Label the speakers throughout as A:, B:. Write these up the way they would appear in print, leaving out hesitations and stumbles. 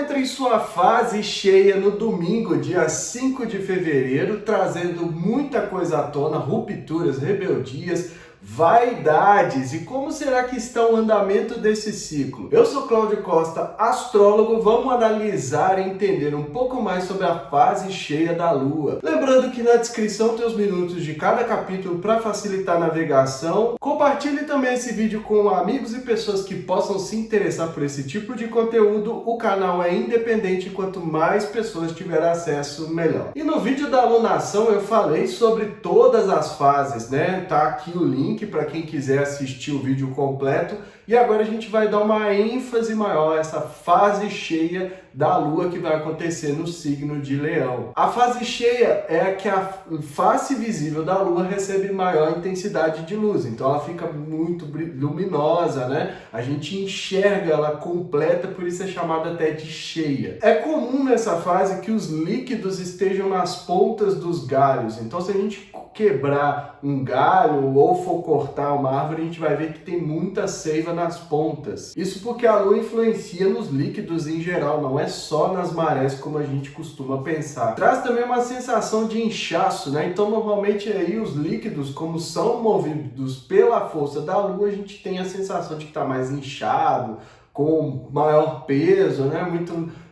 A: entra em sua fase cheia no domingo, dia 5 de fevereiro, trazendo muita coisa à tona, rupturas, rebeldias, vaidades. E como será que está o andamento desse ciclo? Eu sou Cláudio Costa, astrólogo. Vamos analisar e entender um pouco mais sobre a fase cheia da Lua. Lembrando que na descrição tem os minutos de cada capítulo para facilitar a navegação. Compartilhe também esse vídeo com amigos e pessoas que possam se interessar por esse tipo de conteúdo. O canal é independente, quanto mais pessoas tiverem acesso, melhor. E no vídeo da alunação eu falei sobre todas as fases, né? Tá aqui o link para quem quiser assistir o vídeo completo. E agora a gente vai dar uma ênfase maior a essa fase cheia da Lua que vai acontecer no signo de Leão. A fase cheia é que a face visível da Lua recebe maior intensidade de luz, então ela fica muito luminosa, né? A gente enxerga ela completa, por isso é chamada até de cheia. É comum nessa fase que os líquidos estejam nas pontas dos galhos, então se a gente quebrar um galho ou for cortar uma árvore, a gente vai ver que tem muita seiva nas pontas. Isso porque a Lua influencia nos líquidos em geral, não é só nas marés como a gente costuma pensar. Traz também uma sensação de inchaço, né? Então normalmente aí os líquidos, como são movidos pela força da Lua, a gente tem a sensação de que está mais inchado, com maior peso, né?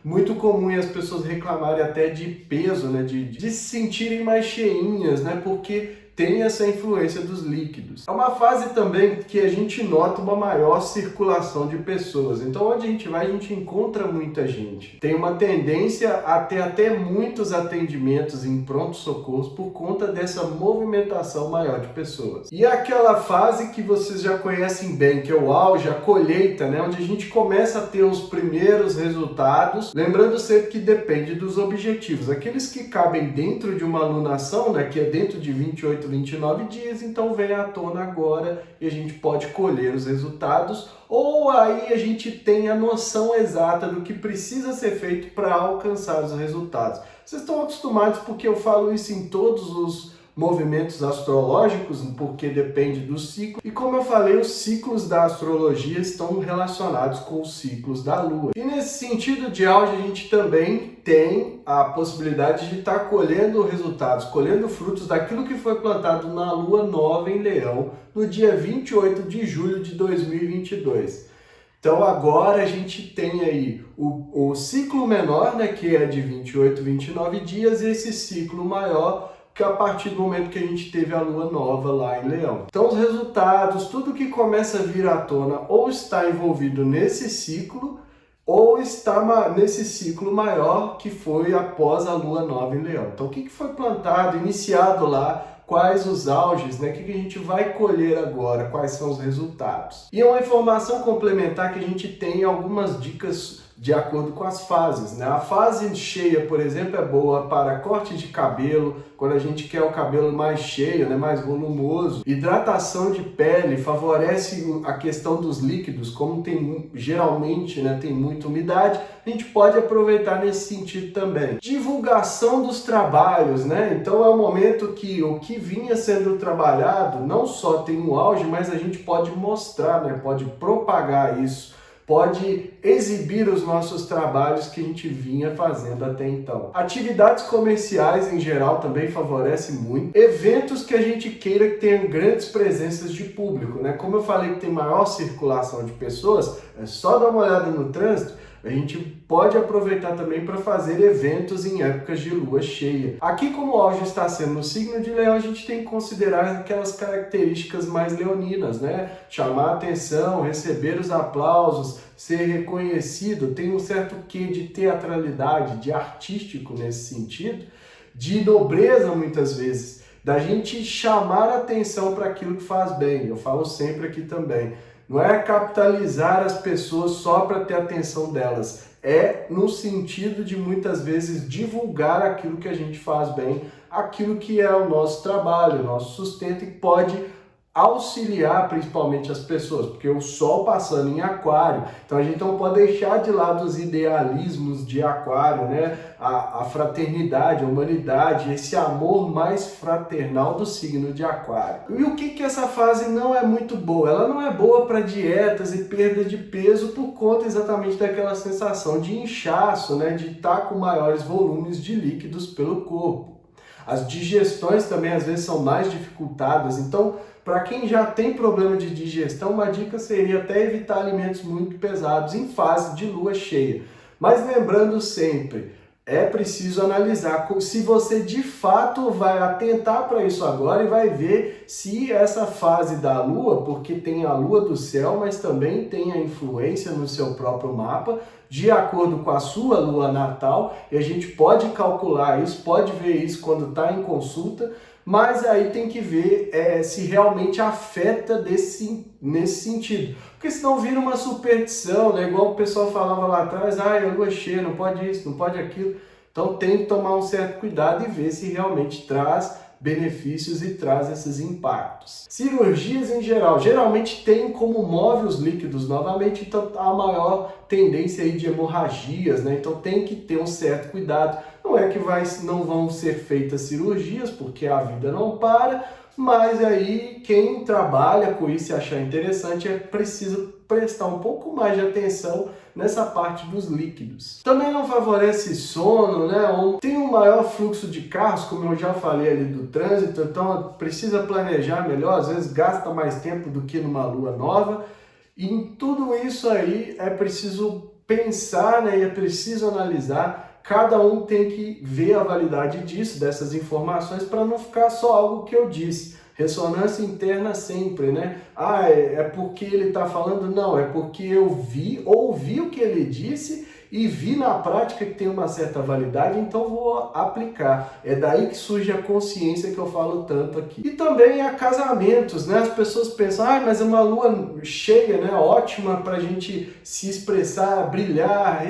A: Muito comum as pessoas reclamarem até de peso, né? De se sentirem mais cheinhas, né? Porque tem essa influência dos líquidos. É uma fase também que a gente nota uma maior circulação de pessoas. Então, onde a gente vai, a gente encontra muita gente. Tem uma tendência a ter até muitos atendimentos em pronto-socorros por conta dessa movimentação maior de pessoas. E aquela fase que vocês já conhecem bem, que é o auge, a colheita, né? Onde a gente começa a ter os primeiros resultados. Lembrando sempre que depende dos objetivos. Aqueles que cabem dentro de uma alunação, né? Que é dentro de 29 dias, então vem à tona agora e a gente pode colher os resultados, ou aí a gente tem a noção exata do que precisa ser feito para alcançar os resultados. Vocês estão acostumados porque eu falo isso em todos os movimentos astrológicos, porque depende do ciclo, e como eu falei, os ciclos da astrologia estão relacionados com os ciclos da Lua. E nesse sentido de auge, a gente também tem a possibilidade de estar colhendo resultados, colhendo frutos daquilo que foi plantado na Lua Nova em Leão, no dia 28 de julho de 2022. Então agora a gente tem aí o ciclo menor, né, que é de 28, 29 dias, e esse ciclo maior, que a partir do momento que a gente teve a Lua Nova lá em Leão. Então os resultados, tudo que começa a vir à tona ou está envolvido nesse ciclo, ou está nesse ciclo maior que foi após a Lua Nova em Leão. Então o que foi plantado, iniciado lá, quais os auges, né? O que a gente vai colher agora, quais são os resultados. E é uma informação complementar que a gente tem algumas dicas de acordo com as fases, né? A fase cheia, por exemplo, é boa para corte de cabelo, quando a gente quer o cabelo mais cheio, né? Mais volumoso. Hidratação de pele favorece a questão dos líquidos, como tem geralmente, né, tem muita umidade, a gente pode aproveitar nesse sentido também. Divulgação dos trabalhos, né? Então é o momento que o que vinha sendo trabalhado não só tem um auge, mas a gente pode mostrar, né? Pode propagar isso, pode exibir os nossos trabalhos que a gente vinha fazendo até então. Atividades comerciais em geral também favorecem muito. Eventos que a gente queira que tenham grandes presenças de público, né? Como eu falei que tem maior circulação de pessoas, é só dar uma olhada no trânsito. A gente pode aproveitar também para fazer eventos em épocas de lua cheia. Aqui, como o auge está sendo no signo de Leão, a gente tem que considerar aquelas características mais leoninas, né? Chamar a atenção, receber os aplausos, ser reconhecido, tem um certo quê de teatralidade, de artístico nesse sentido, de nobreza muitas vezes, da gente chamar a atenção para aquilo que faz bem. Eu falo sempre aqui também. Não é capitalizar as pessoas só para ter a atenção delas. É no sentido de muitas vezes divulgar aquilo que a gente faz bem, aquilo que é o nosso trabalho, o nosso sustento e pode auxiliar principalmente as pessoas, porque o Sol passando em Aquário, então a gente não pode deixar de lado os idealismos de Aquário, né? A fraternidade, a humanidade, esse amor mais fraternal do signo de Aquário. E o que essa fase não é muito boa? Ela não é boa para dietas e perda de peso por conta exatamente daquela sensação de inchaço, né? De estar com maiores volumes de líquidos pelo corpo. As digestões também às vezes são mais dificultadas, então para quem já tem problema de digestão, uma dica seria até evitar alimentos muito pesados em fase de lua cheia. Mas lembrando sempre, é preciso analisar se você de fato vai atentar para isso agora e vai ver se essa fase da lua, porque tem a lua do céu, mas também tem a influência no seu próprio mapa, de acordo com a sua lua natal, e a gente pode calcular isso, pode ver isso quando está em consulta, mas aí tem que ver se realmente afeta nesse sentido. Porque senão vira uma superstição, né? Igual o pessoal falava lá atrás, é lua cheia, não pode isso, não pode aquilo. Então tem que tomar um certo cuidado e ver se realmente traz benefícios e traz esses impactos. Cirurgias em geral, geralmente tem como move os líquidos novamente, então há maior tendência aí de hemorragias, né? Então tem que ter um certo cuidado. Não é que não vão ser feitas cirurgias, porque a vida não para, mas aí quem trabalha com isso e achar interessante é preciso prestar um pouco mais de atenção nessa parte dos líquidos. Também não favorece sono, né? Tem um maior fluxo de carros, como eu já falei ali do trânsito, então precisa planejar melhor, às vezes gasta mais tempo do que numa lua nova. E em tudo isso aí é preciso pensar, né? E é preciso analisar. Cada um tem que ver a validade disso, dessas informações, para não ficar só algo que eu disse. Ressonância interna sempre, né? É porque ele está falando? Não, é porque eu ouvi o que ele disse e vi na prática que tem uma certa validade, então vou aplicar. É daí que surge a consciência que eu falo tanto aqui. E também há casamentos, né? As pessoas pensam, mas é uma lua cheia, né? Ótima para a gente se expressar, brilhar,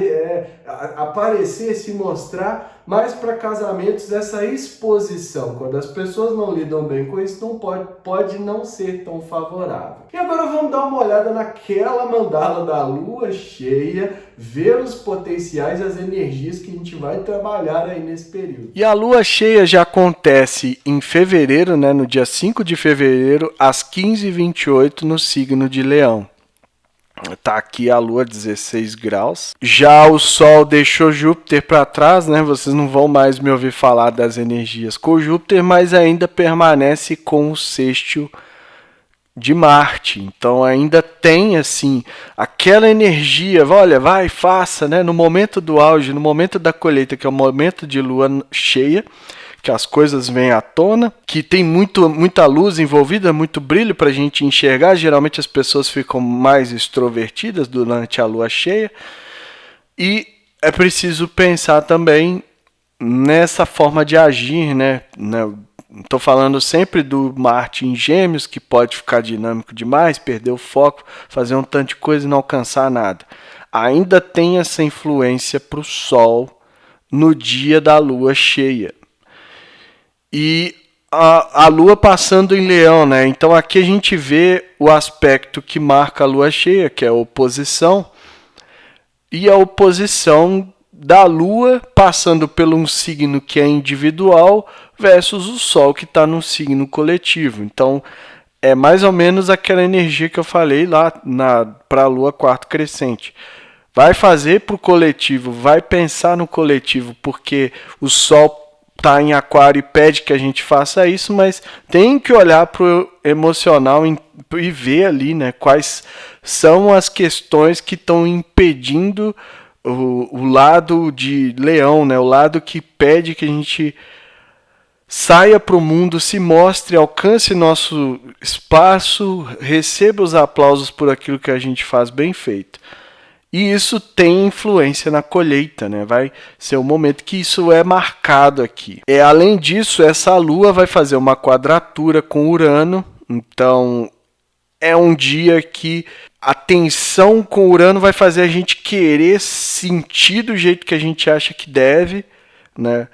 A: aparecer, se mostrar. Mas para casamentos, essa exposição, quando as pessoas não lidam bem com isso, não pode não ser tão favorável. E agora vamos dar uma olhada naquela mandala da lua cheia, ver os potenciais e as energias que a gente vai trabalhar aí nesse período. E a lua cheia já acontece em fevereiro, né, no dia 5 de fevereiro, às 15h28, no signo de Leão. Tá aqui a lua 16 graus. Já o Sol deixou Júpiter para trás, né? Vocês não vão mais me ouvir falar das energias com Júpiter, mas ainda permanece com o sextil de Marte. Então ainda tem assim aquela energia, olha, vai, faça, né? No momento do auge, no momento da colheita, que é o momento de lua cheia, que as coisas vêm à tona, que tem muita luz envolvida, muito brilho para a gente enxergar. Geralmente as pessoas ficam mais extrovertidas durante a lua cheia. E é preciso pensar também nessa forma de agir, né? Estou falando sempre do Marte em Gêmeos, que pode ficar dinâmico demais, perder o foco, fazer um tanto de coisa e não alcançar nada. Ainda tem essa influência para o Sol no dia da lua cheia. E a lua passando em Leão, né? Então aqui a gente vê o aspecto que marca a lua cheia, que é a oposição, e a oposição da lua passando por um signo que é individual versus o Sol que está no signo coletivo. Então é mais ou menos aquela energia que eu falei lá para a lua quarto crescente. Vai fazer para o coletivo, vai pensar no coletivo, porque o Sol está em Aquário e pede que a gente faça isso, mas tem que olhar para o emocional e ver ali, né, quais são as questões que estão impedindo o lado de Leão, né, o lado que pede que a gente saia para o mundo, se mostre, alcance nosso espaço, receba os aplausos por aquilo que a gente faz bem feito. E isso tem influência na colheita, né? Vai ser o momento que isso é marcado aqui. Além disso, essa lua vai fazer uma quadratura com Urano. Então, é um dia que a tensão com Urano vai fazer a gente querer sentir do jeito que a gente acha que deve, né?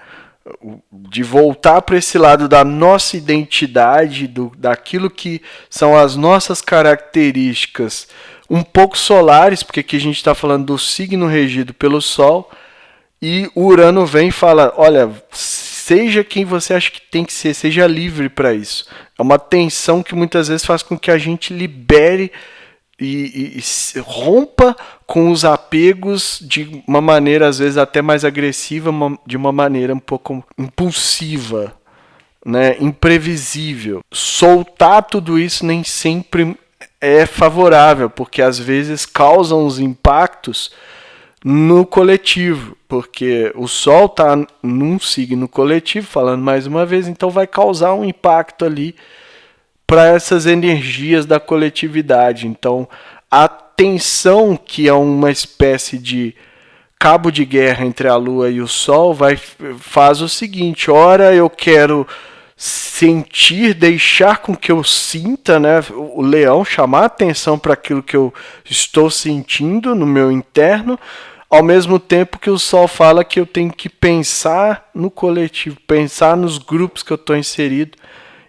A: de voltar para esse lado da nossa identidade, daquilo que são as nossas características um pouco solares, porque aqui a gente está falando do signo regido pelo Sol, e o Urano vem e fala, olha, seja quem você acha que tem que ser, seja livre para isso. É uma tensão que muitas vezes faz com que a gente libere e rompa com os apegos de uma maneira às vezes até mais agressiva, de uma maneira um pouco impulsiva, né, imprevisível. Soltar tudo isso nem sempre é favorável, porque às vezes causam os impactos no coletivo, porque o Sol está num signo coletivo, falando mais uma vez, então vai causar um impacto ali para essas energias da coletividade. Então, a tensão, que é uma espécie de cabo de guerra entre a Lua e o Sol, faz o seguinte: ora eu quero sentir, deixar com que eu sinta, né, o leão, chamar atenção para aquilo que eu estou sentindo no meu interno, ao mesmo tempo que o Sol fala que eu tenho que pensar no coletivo, pensar nos grupos que eu estou inserido,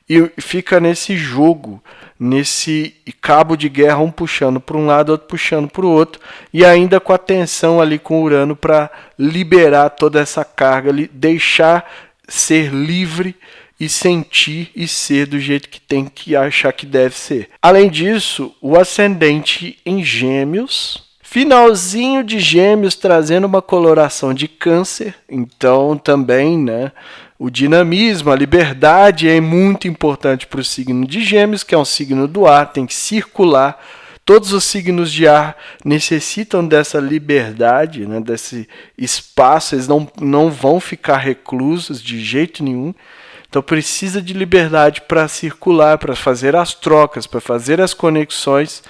A: e fica nesse jogo, nesse cabo de guerra, um puxando para um lado, outro puxando para o outro, e ainda com a tensão ali com o Urano para liberar toda essa carga, deixar ser livre e sentir e ser do jeito que tem que achar que deve ser. Além disso, o ascendente em Gêmeos, finalzinho de Gêmeos trazendo uma coloração de Câncer, então também, né, o dinamismo, a liberdade é muito importante para o signo de Gêmeos, que é um signo do ar, tem que circular. Todos os signos de ar necessitam dessa liberdade, né, desse espaço, eles não vão ficar reclusos de jeito nenhum. Então precisa de liberdade para circular, para fazer as trocas, para fazer as conexões.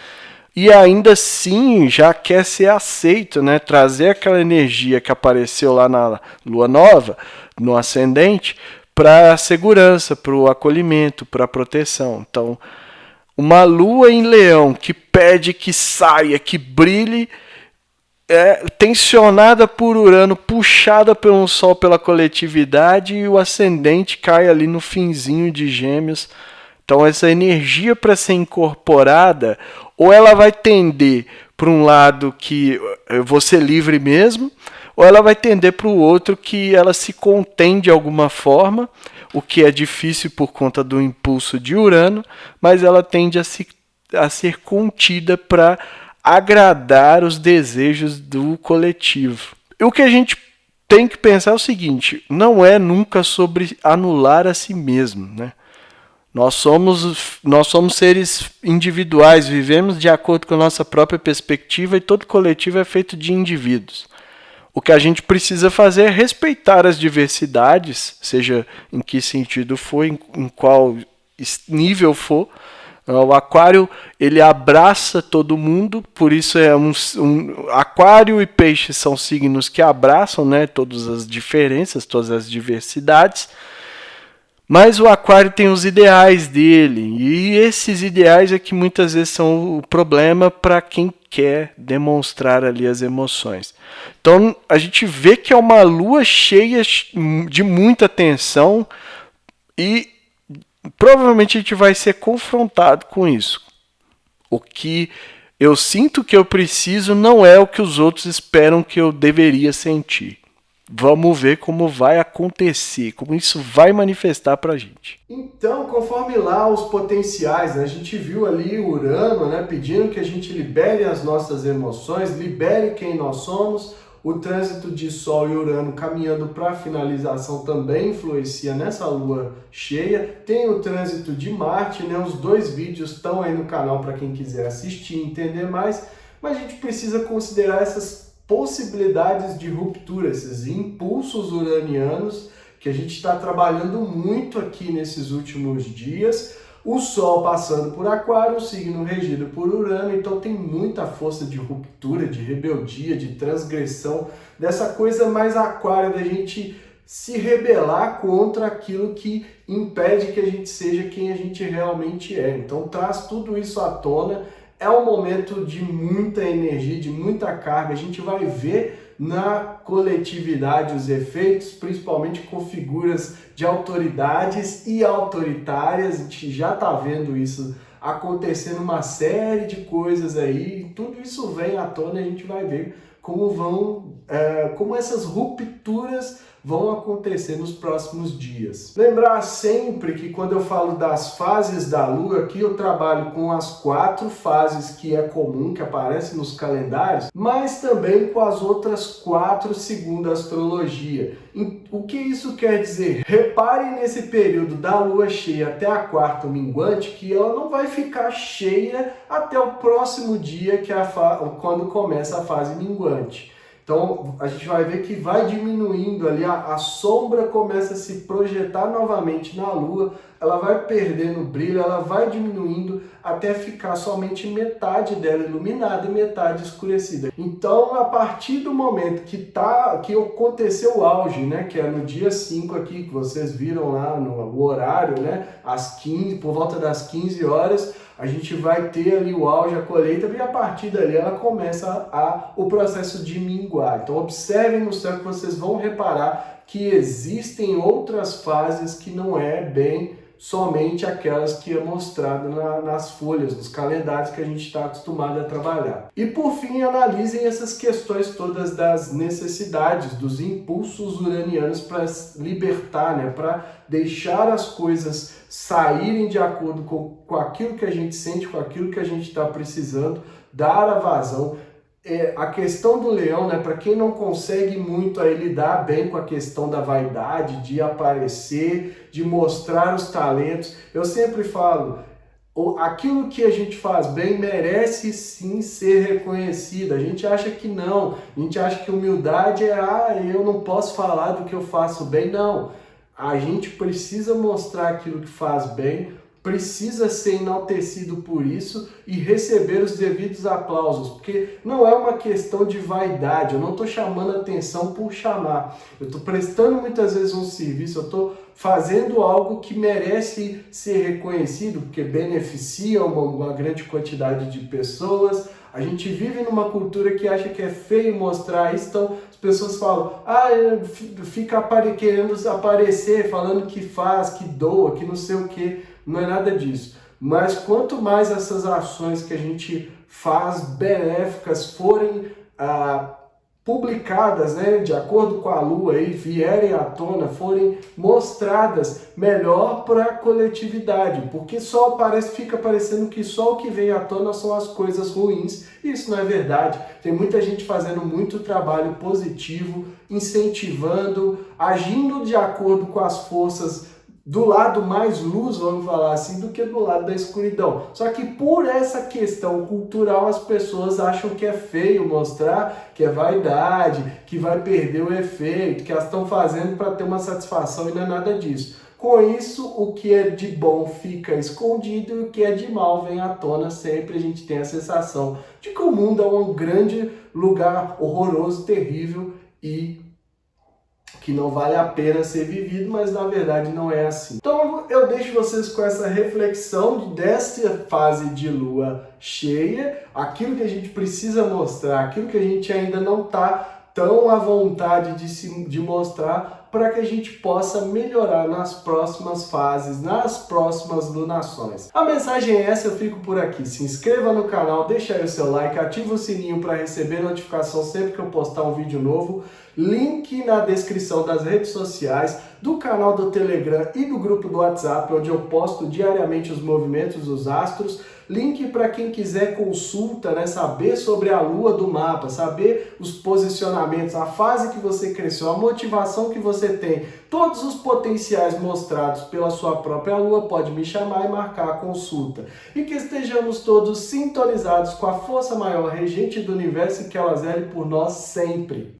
A: E ainda assim já quer ser aceito, né? Trazer aquela energia que apareceu lá na Lua Nova, no ascendente, para a segurança, para o acolhimento, para a proteção. Então, uma Lua em Leão que pede que saia, que brilhe, tensionada por Urano, puxada pelo Sol, pela coletividade, e o ascendente cai ali no finzinho de Gêmeos. Então essa energia para ser incorporada, ou ela vai tender para um lado que eu vou ser livre mesmo, ou ela vai tender para o outro que ela se contém de alguma forma, o que é difícil por conta do impulso de Urano, mas ela tende a ser contida para agradar os desejos do coletivo. E o que a gente tem que pensar é o seguinte: não é nunca sobre anular a si mesmo, né? Nós somos seres individuais, vivemos de acordo com a nossa própria perspectiva, e todo coletivo é feito de indivíduos. O que a gente precisa fazer é respeitar as diversidades, seja em que sentido for, em qual nível for. O Aquário, ele abraça todo mundo, por isso Aquário e Peixe são signos que abraçam, né, todas as diferenças, todas as diversidades. Mas o Aquário tem os ideais dele, e esses ideais é que muitas vezes são o problema para quem quer demonstrar ali as emoções. Então a gente vê que é uma lua cheia de muita tensão, e provavelmente a gente vai ser confrontado com isso. O que eu sinto que eu preciso não é o que os outros esperam que eu deveria sentir. Vamos ver como vai acontecer, como isso vai manifestar para a gente. Então, conforme lá os potenciais, né, a gente viu ali o Urano, né, pedindo que a gente libere as nossas emoções, libere quem nós somos. O trânsito de Sol e Urano caminhando para a finalização também influencia nessa lua cheia. Tem o trânsito de Marte, né, os dois vídeos estão aí no canal para quem quiser assistir e entender mais, mas a gente precisa considerar essas possibilidades de ruptura, esses impulsos uranianos que a gente está trabalhando muito aqui nesses últimos dias. O Sol passando por Aquário, um signo regido por Urano, então tem muita força de ruptura, de rebeldia, de transgressão, dessa coisa mais Aquário, da gente se rebelar contra aquilo que impede que a gente seja quem a gente realmente é. Então traz tudo isso à tona. É um momento de muita energia, de muita carga. A gente vai ver na coletividade os efeitos, principalmente com figuras de autoridades e autoritárias. A gente já está vendo isso acontecendo, uma série de coisas aí, tudo isso vem à tona e a gente vai ver como essas rupturas vão acontecer nos próximos dias. Lembrar sempre que quando eu falo das fases da Lua, aqui eu trabalho com as 4 fases que é comum, que aparecem nos calendários, mas também com as outras 4 segundo a astrologia. O que isso quer dizer? Repare nesse período da Lua cheia até a 4ª minguante, que ela não vai ficar cheia até o próximo dia, que é quando começa a fase minguante. Então a gente vai ver que vai diminuindo ali, a sombra começa a se projetar novamente na Lua, ela vai perdendo brilho, ela vai diminuindo até ficar somente metade dela iluminada e metade escurecida. Então a partir do momento que aconteceu o auge, né, que é no dia 5 aqui, que vocês viram lá no horário, né, às 15, por volta das 15 horas, a gente vai ter ali o auge, a colheita, e a partir dali ela começa o processo de minguar. Então observem no céu que vocês vão reparar que existem outras fases que não é bem somente aquelas que é mostrada nas folhas, nos calendários que a gente está acostumado a trabalhar. E por fim, analisem essas questões todas das necessidades, dos impulsos uranianos para libertar, né, para deixar as coisas saírem de acordo com aquilo que a gente sente, com aquilo que a gente está precisando, dar a vazão. A questão do leão, né, para quem não consegue muito aí lidar bem com a questão da vaidade, de aparecer, de mostrar os talentos, eu sempre falo, aquilo que a gente faz bem merece sim ser reconhecido. A gente acha que não, a gente acha que humildade eu não posso falar do que eu faço bem, não. A gente precisa mostrar aquilo que faz bem, precisa ser enaltecido por isso e receber os devidos aplausos, porque não é uma questão de vaidade, eu não estou chamando atenção por chamar, eu estou prestando muitas vezes um serviço, eu estou fazendo algo que merece ser reconhecido, porque beneficia uma grande quantidade de pessoas. A gente vive numa cultura que acha que é feio mostrar isso, então as pessoas falam, fica querendo aparecer, falando que faz, que doa, que não sei o que. Não é nada disso. Mas quanto mais essas ações que a gente faz benéficas forem publicadas, né, de acordo com a Lua, e vierem à tona, forem mostradas, melhor para a coletividade, porque fica parecendo que só o que vem à tona são as coisas ruins, e isso não é verdade. Tem muita gente fazendo muito trabalho positivo, incentivando, agindo de acordo com as forças do lado mais luz, vamos falar assim, do que do lado da escuridão. Só que por essa questão cultural, as pessoas acham que é feio mostrar, que é vaidade, que vai perder o efeito, que elas estão fazendo para ter uma satisfação, e não é nada disso. Com isso, o que é de bom fica escondido e o que é de mal vem à tona sempre. A gente tem a sensação de que o mundo é um grande lugar horroroso, terrível e que não vale a pena ser vivido, mas na verdade não é assim. Então eu deixo vocês com essa reflexão dessa fase de lua cheia, aquilo que a gente precisa mostrar, aquilo que a gente ainda não está tão à vontade de mostrar, para que a gente possa melhorar nas próximas fases, nas próximas lunações. A mensagem é essa, eu fico por aqui. Se inscreva no canal, deixa aí o seu like, ativa o sininho para receber notificação sempre que eu postar um vídeo novo. Link na descrição das redes sociais, do canal do Telegram e do grupo do WhatsApp, onde eu posto diariamente os movimentos dos astros. Link para quem quiser consulta, né, saber sobre a lua do mapa, saber os posicionamentos, a fase que você cresceu, a motivação que você tem, todos os potenciais mostrados pela sua própria lua, pode me chamar e marcar a consulta. E que estejamos todos sintonizados com a força maior regente do universo e que ela zele por nós sempre.